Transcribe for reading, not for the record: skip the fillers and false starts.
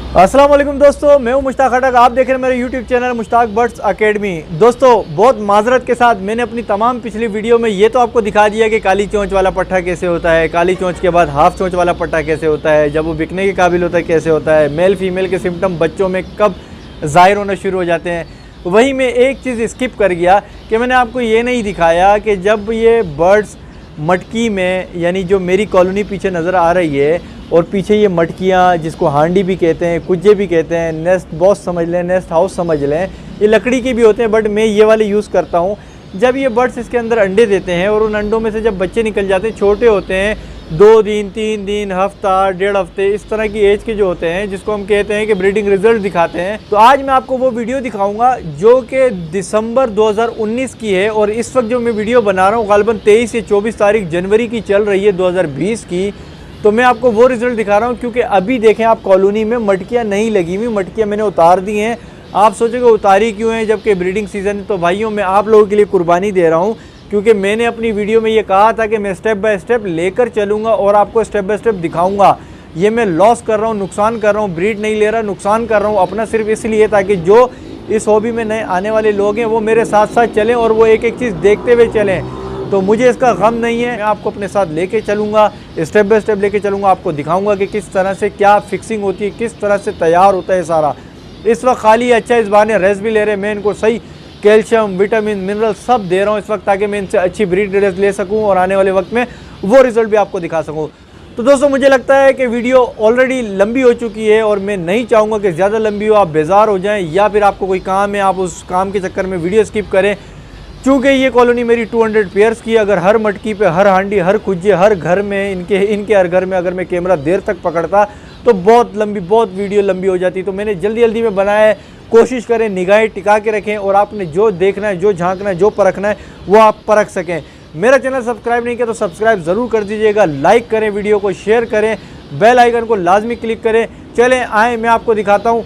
अस्सलाम वालेकुम दोस्तों, मैं हूं मुश्ताक खटक। आप देख रहे हैं मेरे YouTube channel Mushtaq birds academy. दोस्तों, बहुत माजरत के साथ मैंने अपनी तमाम पिछली वीडियो में ये तो आपको दिखा दिया कि काली चोंच वाला पट्ठा कैसे होता है, काली चोंच के बाद हाफ चोंच वाला पट्ठा कैसे होता है, जब वो बिकने के काबिल होता है कैसे होता है, मेल फीमेल के सिम्टम बच्चों में कब ज़ाहिर होना शुरू हो जाते हैं। वहीं मैं एक चीज़ स्किप कर गया कि मैंने आपको ये नहीं दिखाया कि जब ये बर्ड्स मटकी में, यानी जो मेरी कॉलोनी पीछे नज़र आ रही है और पीछे ये मटकियाँ जिसको हांडी भी कहते हैं, कुज्जे भी कहते हैं, नेस्ट बॉक्स समझ लें, नेस्ट हाउस समझ लें, ये लकड़ी के भी होते हैं बट मैं ये वाले यूज़ करता हूँ। जब ये बर्ड्स इसके अंदर अंडे देते हैं और उन अंडों में से जब बच्चे निकल जाते हैं, छोटे होते हैं, 2 दिन 3 दिन, हफ्ता, 1.5 हफ्ते, इस तरह की एज के जो होते हैं, जिसको हम कहते हैं कि ब्रीडिंग रिजल्ट दिखाते हैं। तो आज मैं आपको वो वीडियो दिखाऊंगा जो कि दिसंबर 2019 की है और इस वक्त जो मैं वीडियो बना रहा हूँ गालिबन 23 या 24 तारीख जनवरी की चल रही है 2020 की। तो मैं आपको वो रिज़ल्ट दिखा रहा हूँ क्योंकि अभी देखें आप कॉलोनी में मटकियाँ नहीं लगी हुई, मटकियाँ मैंने उतार दी हैं। आप सोचोगे उतारी क्यों है जबकि ब्रीडिंग सीज़न है? तो भाइयों, मैं आप लोगों के लिए कुर्बानी दे रहा हूँ क्योंकि मैंने अपनी वीडियो में ये कहा था कि मैं स्टेप बाय स्टेप लेकर चलूँगा और आपको स्टेप बाय स्टेप दिखाऊँगा। ये मैं लॉस कर रहा हूँ, नुकसान कर रहा हूँ, ब्रीड नहीं ले रहा, नुकसान कर रहा हूँ अपना सिर्फ इसलिए ताकि जो इस हॉबी में नए आने वाले लोग हैं वो मेरे साथ साथ चलें और वो एक एक चीज़ देखते हुए चलें। तो मुझे इसका गम नहीं है, मैं आपको अपने साथ लेके चलूँगा, स्टेप बाय स्टेप लेके चलूँगा, आपको दिखाऊंगा कि किस तरह से क्या फिक्सिंग होती है, किस तरह से तैयार होता है सारा। इस वक्त खाली अच्छा इस बहाने रेस्ट भी ले रहे हैं, मैं इनको सही कैल्शियम, विटामिन, मिनरल सब दे रहा हूँ इस वक्त ताकि मैं इनसे अच्छी ब्रीड रेस्ट ले सकूँ और आने वाले वक्त में वो रिज़ल्ट भी आपको दिखा सकूँ। तो दोस्तों, मुझे लगता है कि वीडियो ऑलरेडी लंबी हो चुकी है और मैं नहीं चाहूँगा कि ज़्यादा लंबी हो, आप बेजार हो जाएँ या फिर आपको कोई काम है, आप उस काम के चक्कर में वीडियो स्किप करें। चूँकि ये कॉलोनी मेरी 200 पेयर्स की, अगर हर मटकी पे, हर हांडी, हर कुज्जे, हर घर में, इनके हर घर में अगर मैं कैमरा देर तक पकड़ता तो बहुत वीडियो लंबी हो जाती। तो मैंने जल्दी में बनाया है। कोशिश करें निगाहें टिका के रखें और आपने जो देखना है, जो झांकना है, जो परखना है वो आप परख सकें। मेरा चैनल सब्सक्राइब नहीं किया तो सब्सक्राइब ज़रूर कर दीजिएगा, लाइक करें, वीडियो को शेयर करें, बेल आइकन को लाजमी क्लिक करें। चलें आए मैं आपको दिखाता हूँ